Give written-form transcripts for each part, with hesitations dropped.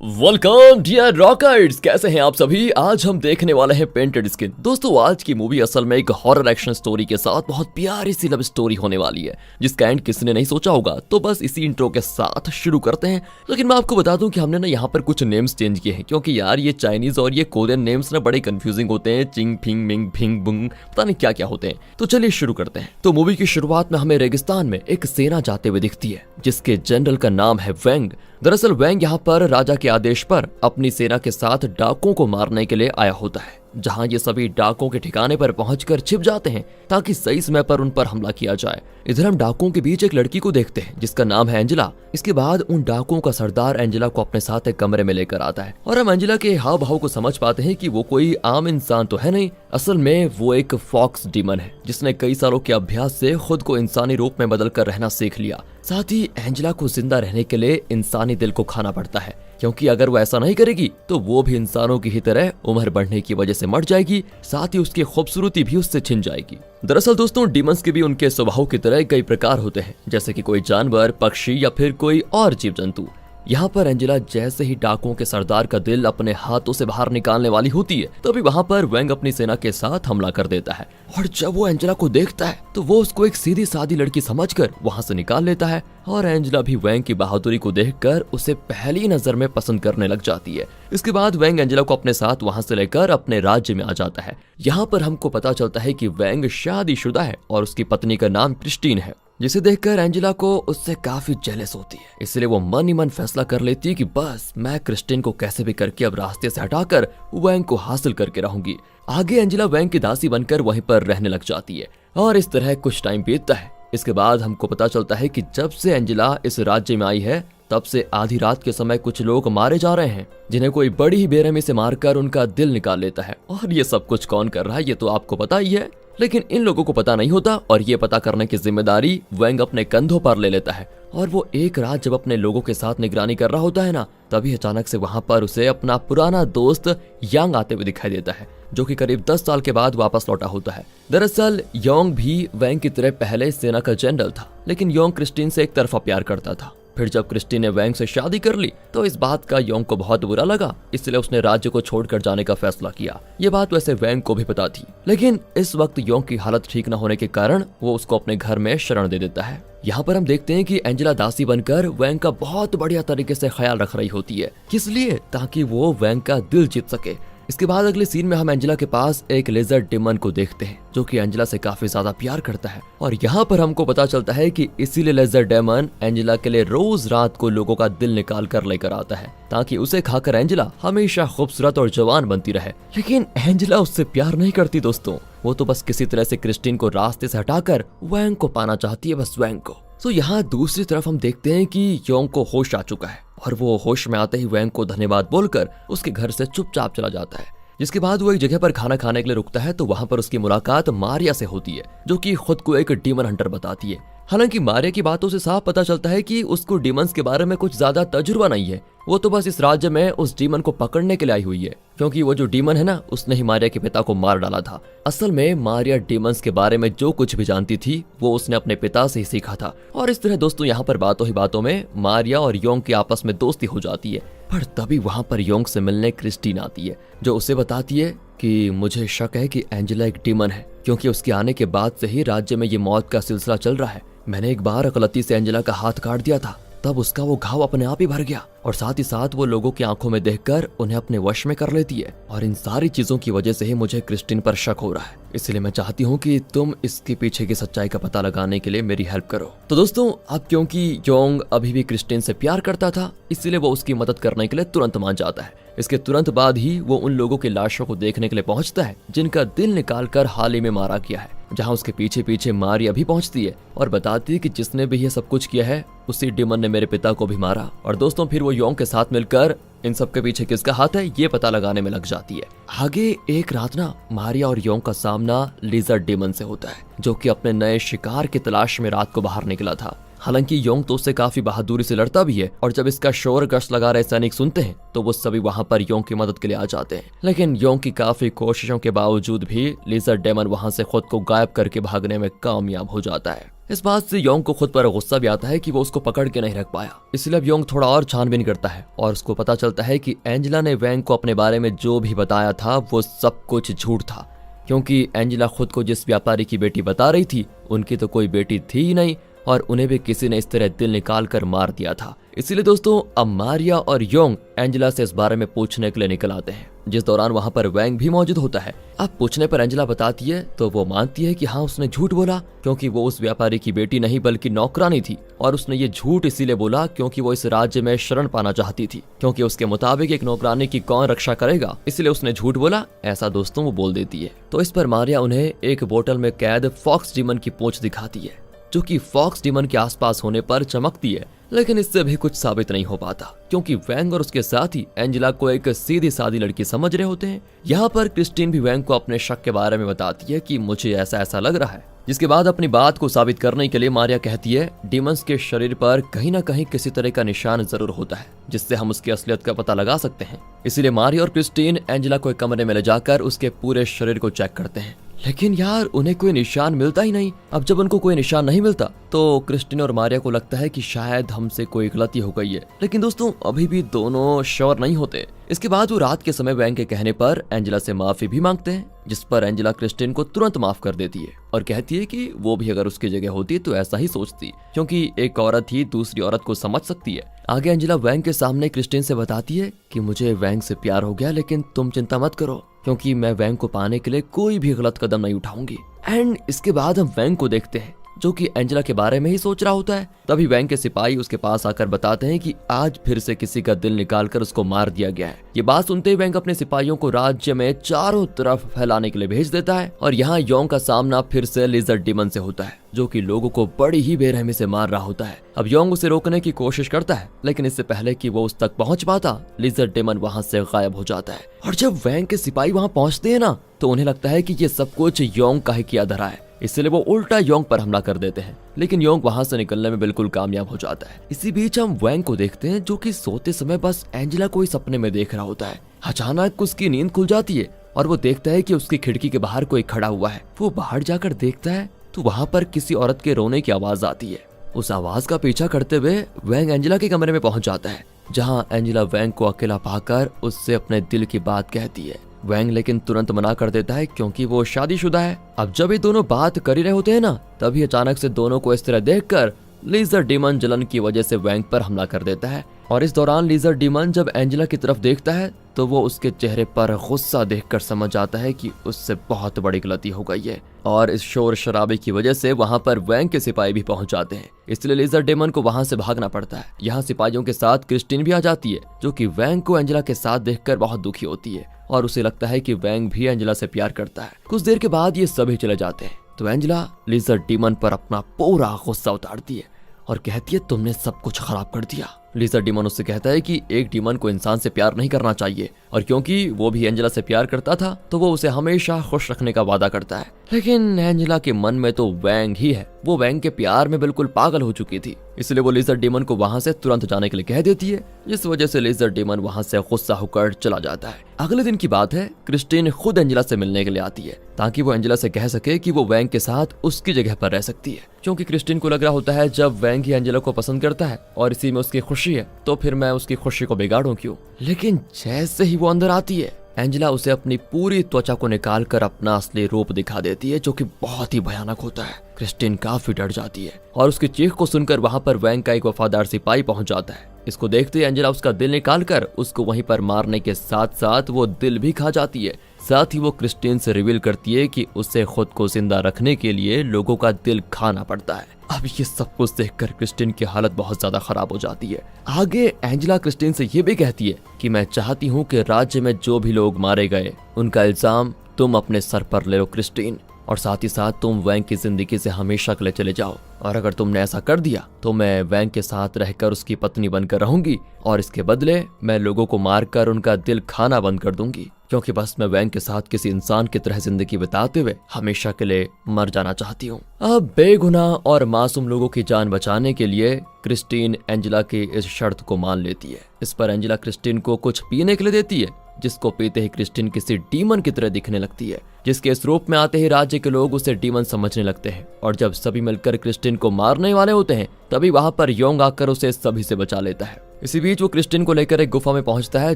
Welcome dear rockers, कैसे हैं आप सभी। आज हम देखने वाले हैं पेंटेड स्किन। दोस्तों आज की मूवी असल में एक हॉरर एक्शन स्टोरी के साथ बहुत प्यारी सी लव स्टोरी होने वाली है, जिसका एंड किसी ने नहीं सोचा होगा। तो बस इसी इंट्रो के साथ शुरू करते हैं। लेकिन मैं आपको बता दूं कि हमने ना यहाँ पर कुछ नेम्स चेंज किए हैं, क्योंकि यार ये चाइनीज और ये कोरियन नेम्स ना बड़े कंफ्यूजिंग होते हैं। चिंग फिंग मिंग फिंग बुंग पता नहीं क्या क्या होते हैं। तो चलिए शुरू करते हैं। तो मूवी की शुरुआत में हमें रेगिस्तान में एक सेना जाते हुए दिखती है, जिसके जनरल का नाम है वेंग। दरअसल वेंग यहाँ पर राजा के आदेश पर अपनी सेना के साथ डाकुओं को मारने के लिए आया होता है, जहाँ ये सभी डाकुओं के ठिकाने पर पहुंचकर छिप जाते हैं ताकि सही समय पर उन पर हमला किया जाए। इधर हम डाकुओं के बीच एक लड़की को देखते हैं जिसका नाम है एंजेला। इसके बाद उन डाकुओं का सरदार एंजेला को अपने साथ एक कमरे में लेकर आता है और हम एंजेला के हाव भाव को समझ पाते हैं कि वो कोई आम इंसान तो है नहीं, असल में वो एक फॉक्स डीमन है, जिसने कई सालों के अभ्यास से खुद को इंसानी रूप में बदल कर रहना सीख लिया। साथ ही एंजेला को जिंदा रहने के लिए इंसानी दिल को खाना पड़ता है, क्योंकि अगर वो ऐसा नहीं करेगी तो वो भी इंसानों की ही तरह उम्र बढ़ने की वजह से मर जाएगी, साथ ही उसकी खूबसूरती भी उससे छिन जाएगी। दरअसल दोस्तों डीमंस के भी उनके स्वभाव की तरह कई प्रकार होते हैं, जैसे कि कोई जानवर, पक्षी या फिर कोई और जीव जंतु। यहाँ पर एंजेला जैसे ही डाकुओं के सरदार का दिल अपने हाथों से बाहर निकालने वाली होती है, तभी वहाँ पर वेंग अपनी सेना के साथ हमला कर देता है। और जब वो एंजेला को देखता है तो वो उसको एक सीधी सादी लड़की समझकर वहाँ से निकाल लेता है। और एंजेला भी वेंग की बहादुरी को देखकर उसे पहली नजर में पसंद करने लग जाती है। इसके बाद वेंग एंजेला को अपने साथ वहाँ से लेकर अपने राज्य में आ जाता है। यहाँ पर हमको पता चलता है कि वेंग शादीशुदा है और उसकी पत्नी का नाम क्रिस्टीन है, जिसे देखकर एंजेला को उससे काफी जेलस होती है। इसलिए वो मन ही मन फैसला कर लेती है कि बस मैं क्रिस्टीन को कैसे भी करके अब रास्ते से हटाकर वेंग को हासिल करके रहूंगी। आगे एंजेला वेंग की दासी बनकर वहीं पर रहने लग जाती है और इस तरह कुछ टाइम बीतता है। इसके बाद हमको पता चलता है कि जब से एंजेला इस राज्य में आई है तब से आधी रात के समय कुछ लोग मारे जा रहे हैं, जिन्हें कोई बड़ी ही बेरहमी से मारकर उनका दिल निकाल लेता है। और ये सब कुछ कौन कर रहा है ये तो आपको पता ही है, लेकिन इन लोगों को पता नहीं होता और ये पता करने की जिम्मेदारी वेंग अपने कंधों पर ले लेता है। और वो एक रात जब अपने लोगों के साथ निगरानी कर रहा होता है ना, तभी अचानक से वहां पर उसे अपना पुराना दोस्त यांग आते हुए दिखाई देता है, जो कि करीब 10 साल के बाद वापस लौटा होता है। दरअसल योंग भी वेंग की तरह पहले सेना का जनरल था, लेकिन योंग क्रिस्टीन से एक तरफा प्यार करता था। फिर जब क्रिस्टीन ने वेंग से शादी कर ली तो इस बात का योंग को बहुत बुरा लगा, इसलिए उसने राज्य को छोड़कर जाने का फैसला किया। ये बात वैसे वेंग को भी पता थी, लेकिन इस वक्त योंग की हालत ठीक न होने के कारण वो उसको अपने घर में शरण दे देता है। यहाँ पर हम देखते हैं कि एंजेला दासी बनकर वेंग का बहुत बढ़िया तरीके से ख्याल रख रही होती है, किस लिए, ताकि वो वेंग का दिल जीत सके। इसके बाद अगले सीन में हम एंजेला के पास एक लेजर डेमन को देखते हैं, जो कि एंजेला से काफी ज्यादा प्यार करता है। और यहाँ पर हमको पता चलता है कि इसीलिए लेजर डेमन एंजेला के लिए रोज रात को लोगों का दिल निकाल कर लेकर आता है, ताकि उसे खाकर एंजेला हमेशा खूबसूरत और जवान बनती रहे। लेकिन एंजेला उससे प्यार नहीं करती दोस्तों, वो तो बस किसी तरह से क्रिस्टीन को रास्ते से हटाकर वेंग को पाना चाहती है, बस वेंग को। तो यहाँ दूसरी तरफ हम देखते हैं कि योंग को होश आ चुका है और वो होश में आते ही वेंग को धन्यवाद बोलकर उसके घर से चुपचाप चला जाता है। जिसके बाद वो एक जगह पर खाना खाने के लिए रुकता है, तो वहाँ पर उसकी मुलाकात मारिया से होती है, जो कि खुद को एक डीमन हंटर बताती है। हालांकि मारिया की बातों से साफ पता चलता है कि उसको डीमंस के बारे में कुछ ज्यादा तजुर्बा नहीं है, वो तो बस इस राज्य में उस डीमन को पकड़ने के लिए आई हुई है, क्योंकि वो जो डीमन है ना, उसने ही मारिया के पिता को मार डाला था। असल में मारिया डीमंस के बारे में जो कुछ भी जानती थी वो उसने अपने पिता से ही सीखा था। और इस तरह दोस्तों यहाँ पर बातों ही बातों में मारिया और योंग की आपस में दोस्ती हो जाती है। पर तभी वहाँ पर योंग से मिलने क्रिस्टीन आती है, जो उसे बताती है कि मुझे शक है कि एंजेला एक डीमन है, क्योंकि उसके आने के बाद से ही राज्य में ये मौत का सिलसिला चल रहा है। मैंने एक बार गलती से एंजेला का हाथ काट दिया था, तब उसका वो घाव अपने आप ही भर गया, और साथ ही साथ वो लोगों की आंखों में देखकर उन्हें अपने वश में कर लेती है। और इन सारी चीजों की वजह से ही मुझे क्रिस्टीन पर शक हो रहा है, इसलिए मैं चाहती हूँ कि तुम इसके पीछे की सच्चाई का पता लगाने के लिए मेरी हेल्प करो। तो दोस्तों अब क्योंकि योंग अभी भी क्रिस्टीन से प्यार करता था, इसलिए वो उसकी मदद करने के लिए तुरंत मान जाता है। इसके तुरंत बाद ही वो उन लोगों की लाशों को देखने के लिए पहुंचता है जिनका दिल निकालकर हाल ही में मारा गया है, जहां उसके पीछे पीछे मारिया भी पहुंचती है और बताती है कि जिसने भी ये सब कुछ किया है उसी डीमन ने मेरे पिता को भी मारा। और दोस्तों फिर वो योंग के साथ मिलकर इन सब के पीछे किसका हाथ है ये पता लगाने में लग जाती है। आगे एक रात ना मारिया और योंग का सामना लेजर डेमन से होता है, जो कि अपने नए शिकार की तलाश में रात को बाहर निकला था। हालांकि योंग तो उससे काफी बहादुरी से लड़ता भी है, और जब इसका शोर गश्त लगा रहे सैनिक सुनते हैं तो वो सभी वहां पर योंग की मदद के लिए आ जाते हैं। लेकिन योंग की काफी कोशिशों के बावजूद भी लेजर डेमन वहां से खुद को गायब करके भागने में कामयाब हो जाता है। इस बात से योंग को खुद पर गुस्सा भी आता है कि वो उसको पकड़ के नहीं रख पाया। इसलिए अब योंग थोड़ा और छानबीन करता है और उसको पता चलता है कि एंजेला ने वैंग को अपने बारे में जो भी बताया था वो सब कुछ झूठ था, क्योंकि एंजेला खुद को जिस व्यापारी की बेटी बता रही थी उनकी तो कोई बेटी थी ही नहीं और उन्हें भी किसी ने इस तरह दिल निकाल कर मार दिया था। इसीलिए दोस्तों अब मारिया और योंग एंजेला से इस बारे में पूछने के लिए निकल आते हैं, जिस दौरान वहां पर वैंग भी मौजूद होता है। अब पूछने पर एंजेला बताती है तो वो मानती है कि हाँ उसने झूठ बोला, क्योंकि वो उस व्यापारी की बेटी नहीं बल्कि नौकरानी थी और उसने ये झूठ इसीलिए बोला क्योंकि वो इस राज्य में शरण पाना चाहती थी, क्योंकि उसके मुताबिक एक नौकरानी की कौन रक्षा करेगा, इसलिए उसने झूठ बोला, ऐसा दोस्तों वो बोल देती है। तो इस पर मारिया उन्हें एक बोतल में कैद फॉक्स डीमन की पूंछ दिखाती है, जो कि फॉक्स डीमन के आसपास होने पर चमकती है, लेकिन इससे भी कुछ साबित नहीं हो पाता, क्योंकि वैंग और उसके साथी एंजेला को एक सीधी सादी लड़की समझ रहे होते हैं। यहाँ पर क्रिस्टीन भी वैंग को अपने शक के बारे में बताती है कि मुझे ऐसा ऐसा लग रहा है, जिसके बाद अपनी बात को साबित करने के लिए मारिया कहती है डीमंस के शरीर पर कहीं ना कहीं किसी तरह का निशान जरूर होता है, जिससे हम उसकी असलियत का पता लगा सकते हैं। इसीलिए मारिया और क्रिस्टीन एंजेला को एक कमरे में ले जाकर उसके पूरे शरीर को चेक करते हैं, लेकिन यार उन्हें कोई निशान मिलता ही नहीं। अब जब उनको कोई निशान नहीं मिलता तो क्रिस्टीन और मारिया को लगता है कि शायद हमसे कोई गलती हो गई है, लेकिन दोस्तों अभी भी दोनों श्योर नहीं होते। इसके बाद वो रात के समय वैंग के कहने पर एंजेला से माफी भी मांगते हैं, जिस पर एंजेला क्रिस्टीन को तुरंत माफ कर देती है और कहती है कि वो भी अगर उसकी जगह होती तो ऐसा ही सोचती, क्योंकि एक औरत ही दूसरी औरत को समझ सकती है। आगे एंजेला वैंग के सामने क्रिस्टीन से बताती है कि मुझे वैंग से प्यार हो गया, लेकिन तुम चिंता मत करो, क्योंकि मैं वैंग को पाने के लिए कोई भी गलत कदम नहीं उठाऊंगी। एंड इसके बाद हम वैंग को देखते हैं जो कि एंजेला के बारे में ही सोच रहा होता है। तभी वैंग के सिपाही उसके पास आकर बताते हैं कि आज फिर से किसी का दिल निकालकर उसको मार दिया गया है। ये बात सुनते ही वैंग अपने सिपाहियों को राज्य में चारों तरफ फैलाने के लिए भेज देता है और यहाँ योंग का सामना फिर से लिजर्ड डीमन से होता है, जो कि लोगों को बड़ी ही बेरहमी से मार रहा होता है। अब योंग उसे रोकने की कोशिश करता है, लेकिन इससे पहले कि वो उस तक पहुंच पाता लिजर्ड डीमन वहां से गायब हो जाता है। और जब वैंग के सिपाही वहां पहुंचते हैं ना, तो उन्हें लगता है कि ये सब कुछ योंग का ही किया धरा है, इसलिए वो उल्टा योंग पर हमला कर देते हैं, लेकिन योंग वहां से निकलने में बिल्कुल कामयाब हो जाता है। इसी बीच हम वैंग को देखते हैं जो कि सोते समय बस एंजेला को ही सपने में देख रहा होता है। अचानक उसकी नींद खुल जाती है और वो देखता है कि उसकी खिड़की के बाहर कोई खड़ा हुआ है। वो बाहर जाकर देखता है तो वहां पर किसी औरत के रोने की आवाज आती है। उस आवाज का पीछा करते हुए वैंग एंजेला के कमरे में पहुंच जाता है, जहां एंजेला वैंग को अकेला पाकर उससे अपने दिल की बात कहती है। वैंग लेकिन तुरंत मना कर देता है, क्योंकि वो शादीशुदा है। अब जब ये दोनों बात कर ही रहे होते हैं ना, तभी अचानक से दोनों को इस तरह देखकर लिजर्ड डीमन जलन की वजह से वैंग पर हमला कर देता है। और इस दौरान लिजर्ड डीमन जब एंजेला की तरफ देखता है तो वो उसके चेहरे पर गुस्सा देखकर समझ आता है कि उससे बहुत बड़ी गलती हो गई है। और इस शोर शराबे की वजह से वहां पर वैंग के सिपाही भी पहुंच जाते हैं, इसलिए लिजर्ड डीमन को वहां से भागना पड़ता है। यहाँ सिपाहियों के साथ क्रिस्टीन भी आ जाती है, जो कि वैंग को एंजेला के साथ देखकर बहुत दुखी होती है और उसे लगता है कि वैंग भी एंजेला से प्यार करता है। कुछ देर के बाद ये सभी चले जाते हैं तो एंजेला लिजर्ड डीमन पर अपना पूरा गुस्सा उतारती है और कहती है तुमने सब कुछ खराब कर दिया। लिजर्ड डीमन उससे कहता है कि एक डीमन को इंसान से प्यार नहीं करना चाहिए, और क्योंकि वो भी एंजेला से प्यार करता था तो वो उसे हमेशा खुश रखने का वादा करता है। लेकिन एंजेला के मन में तो वैंग ही है, वो वैंग के प्यार में बिल्कुल पागल हो चुकी थी, इसलिए वो लिजर्ड डीमन को वहां से तुरंत जाने के लिए कह देती है, जिस वजह से लिजर्ड डीमन वहां से गुस्सा होकर चला जाता है। अगले दिन की बात है, क्रिस्टीन खुद एंजेला से मिलने के लिए आती है ताकि वो एंजेला से कह सके कि वो वैंग के साथ उसकी जगह पर रह सकती है, क्योंकि क्रिस्टीन को लग रहा होता है जब वैंग ही एंजेला को पसंद करता है और इसी में उसकी खुशी है तो फिर मैं उसकी खुशी को बिगाड़ूं क्यों। लेकिन जैसे ही वो अंदर आती है, एंजेला उसे अपनी पूरी त्वचा को निकालकर अपना असली रूप दिखा देती है, जो कि बहुत ही भयानक होता है। क्रिस्टीन काफी डर जाती है और उसकी चीख को सुनकर वहां पर वैंग का एक वफादार सिपाही पहुंच जाता है। इसको देखते ही एंजेला उसका दिल निकालकर उसको वहीं पर मारने के साथ साथ वो दिल भी खा जाती है। साथ ही वो क्रिस्टीन से रिवील करती है कि उसे खुद को जिंदा रखने के लिए लोगों का दिल खाना पड़ता है। अब ये सब कुछ देखकर क्रिस्टीन की हालत बहुत ज्यादा खराब हो जाती है। आगे एंजेला क्रिस्टीन से ये भी कहती है कि मैं चाहती हूँ कि राज्य में जो भी लोग मारे गए उनका इल्जाम तुम अपने सर पर ले लो क्रिस्टीन, और साथ ही साथ तुम वैंग की जिंदगी से हमेशा के लिए चले जाओ, और अगर तुमने ऐसा कर दिया तो मैं वैंग के साथ रहकर उसकी पत्नी बनकर रहूंगी और इसके बदले मैं लोगों को मारकर उनका दिल खाना बंद कर दूंगी, क्योंकि बस मैं वैंग के साथ किसी इंसान की तरह जिंदगी बिताते हुए हमेशा के लिए मर जाना चाहती हूँ। अब बेगुनाह और मासूम लोगों की जान बचाने के लिए क्रिस्टीन एंजेला की इस शर्त को मान लेती है। इस पर एंजेला क्रिस्टीन को कुछ पीने के लिए देती है, जिसको पीते ही क्रिस्टीन किसी डीमन की तरह दिखने लगती है, जिसके इस रूप में आते ही राज्य के लोग उसे डीमन समझने लगते हैं। और जब सभी मिलकर क्रिस्टीन क्रिस्टिन को मारने वाले होते हैं, तभी वहां पर योंग आकर उसे सभी से बचा लेता है। इसी बीच वो क्रिस्टिन को लेकर एक गुफा में पहुंचता है,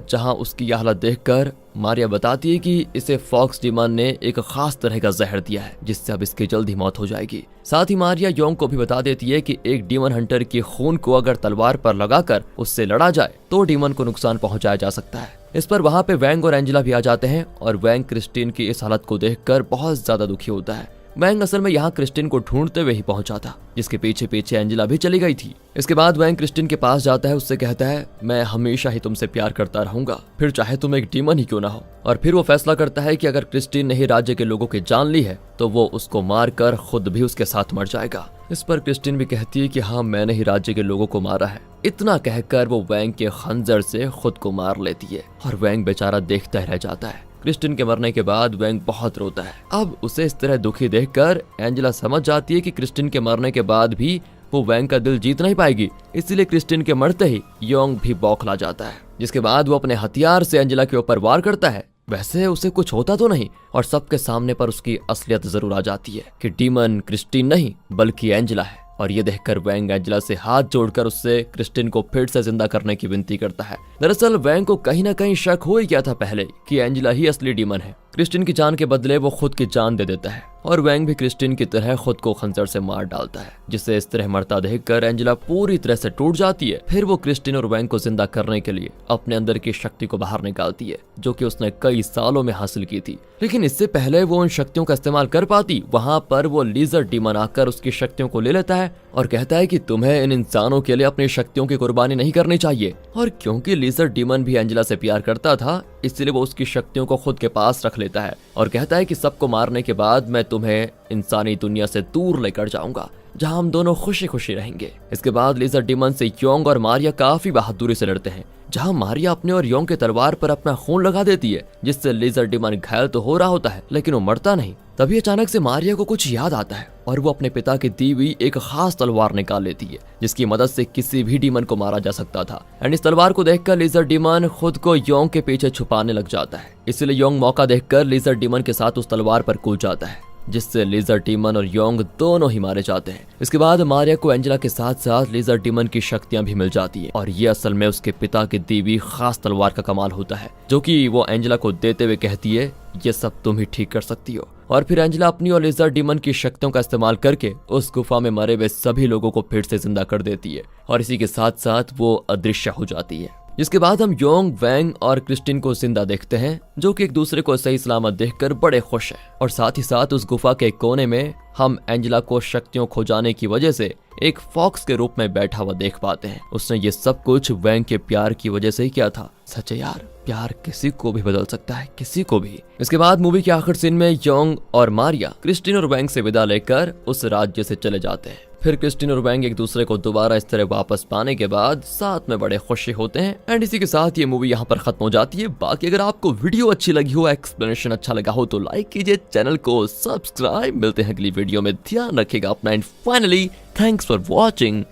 जहां उसकी यह हालत देखकर मारिया बताती है कि इसे फॉक्स डीमन ने एक खास तरह का जहर दिया है, जिससे अब इसकी जल्द ही मौत हो जाएगी। साथ ही मारिया योंग को भी बता देती है कि एक डीमन हंटर के खून को अगर तलवार पर लगाकर उससे लड़ा जाए तो डीमन को नुकसान पहुंचाया जा सकता है। इस पर वहां पे वैंग और एंजेला भी आ जाते हैं और वैंग क्रिस्टिन की इस हालत को देखकर बहुत ज्यादा दुखी होता है। वैंग असल में यहाँ क्रिस्टिन को ढूंढते हुए ही पहुंचा था, जिसके पीछे पीछे एंजेला भी चली गई थी। इसके बाद वैंग क्रिस्टिन के पास जाता है, उससे कहता है मैं हमेशा ही तुमसे प्यार करता रहूंगा, फिर चाहे तुम एक डीमन ही क्यों ना हो। और फिर वो फैसला करता है कि अगर क्रिस्टिन ने ही राज्य के लोगों की जान ली है तो वो उसको मारकर खुद भी उसके साथ मर जाएगा। इस पर क्रिस्टिन भी कहती है कि हाँ, मैंने ही राज्य के लोगों को मारा है। इतना कहकर वो वैंग के खंजर से खुद को मार लेती है और वैंग बेचारा देखता ही रह जाता है। क्रिस्टिन के मरने के बाद वैंग बहुत रोता है। अब उसे इस तरह दुखी देखकर एंजेला समझ जाती है कि क्रिस्टिन के मरने के बाद भी वो वैंग का दिल जीत नहीं पाएगी, इसलिए क्रिस्टिन के मरते ही योंग भी बौखला जाता है, जिसके बाद वो अपने हथियार से एंजेला के ऊपर वार करता है। वैसे उसे कुछ होता तो नहीं और सबके सामने पर उसकी असलियत जरूर आ जाती है कि डीमन क्रिस्टिन नहीं बल्कि एंजेला है। और ये देखकर वैंग एंजेला से हाथ जोड़कर उससे क्रिस्टिन को फिर से जिंदा करने की विनती करता है। दरअसल वैंग को कहीं ना कहीं शक हो ही गया था पहले कि एंजेला ही असली डीमन है। क्रिस्टिन की जान के बदले वो खुद की जान दे देता है और वैंग भी क्रिस्टिन की तरह खुद को खंजर से मार डालता है, जिसे इस तरह मरता देखकर एंजेला पूरी तरह से टूट जाती है। फिर वो क्रिस्टिन और वैंग को जिंदा करने के लिए अपने अंदर की शक्ति को बाहर निकालती है, जो कि उसने कई सालों में हासिल की थी। लेकिन इससे पहले वो उन शक्तियों का इस्तेमाल कर पाती, वहां पर वो लीजर डीमन आकर उसकी शक्तियों को ले लेता है और कहता है कि तुम्हें इन इंसानों के लिए अपनी शक्तियों की कुर्बानी नहीं करनी चाहिए। और क्योंकि लीजर डीमन भी एंजेला से प्यार करता था, इसलिए वो उसकी शक्तियों को खुद के पास रख लेता है और कहता है कि सबको मारने के बाद मैं तुम्हें इंसानी दुनिया से दूर लेकर जाऊंगा, जहां हम दोनों खुशी खुशी रहेंगे। इसके बाद लेजर डीमन से योंग और मारिया काफी बहादुरी से लड़ते हैं, जहां मारिया अपने और योंग के तलवार पर अपना खून लगा देती है, जिससे लेजर डीमन घायल तो हो रहा होता है लेकिन वो मरता नहीं। तभी अचानक से मारिया को कुछ याद आता है और वो अपने पिता की दी हुई एक खास तलवार निकाल लेती है, जिसकी मदद से किसी भी डीमन को मारा जा सकता था। एंड इस तलवार को देखकर लेजर डीमन खुद को योंग के पीछे छुपाने लग जाता है, इसलिए योंग मौका देखकर लेजर डीमन के साथ उस तलवार पर कूद जाता है, जिससे लेजर डीमन और योंग दोनों ही मारे जाते हैं। इसके बाद मारिया को एंजेला के साथ साथ लेजर डीमन की शक्तियां भी मिल जाती है और ये असल में उसके पिता की दी हुई खास तलवार का कमाल होता है, जो कि वो एंजेला को देते हुए कहती है ये सब तुम ही ठीक कर सकती हो। और फिर एंजेला अपनी और लेजर डीमन की शक्तियों का इस्तेमाल करके उस गुफा में मरे हुए सभी लोगों को फिर से जिंदा कर देती है और इसी के साथ साथ वो अदृश्य हो जाती है। जिसके बाद हम योंग, वैंग और क्रिस्टिन को जिंदा देखते हैं, जो कि एक दूसरे को सही सलामत देखकर बड़े खुश हैं। और साथ ही साथ उस गुफा के कोने में हम एंजेला को शक्तियों खो जाने की वजह से एक फॉक्स के रूप में बैठा हुआ देख पाते हैं। उसने ये सब कुछ वैंग के प्यार की वजह से ही किया था। सच है यार, प्यार किसी को भी बदल सकता है, किसी को भी। इसके बाद मूवी के आखिर सीन में योंग और मारिया क्रिस्टिन और वैंग से विदा लेकर उस राज्य से चले जाते हैं। फिर क्रिस्टिन और वैंग एक दूसरे को दोबारा इस तरह वापस पाने के बाद साथ में बड़े खुशी होते हैं। एंड इसी के साथ ये मूवी यहाँ पर खत्म हो जाती है। बाकी अगर आपको वीडियो अच्छी लगी हो, एक्सप्लेनेशन अच्छा लगा हो तो लाइक कीजिए, चैनल को सब्सक्राइब। मिलते हैं अगली वीडियो में, ध्यान रखिएगा अपना। And finally thanks for watching.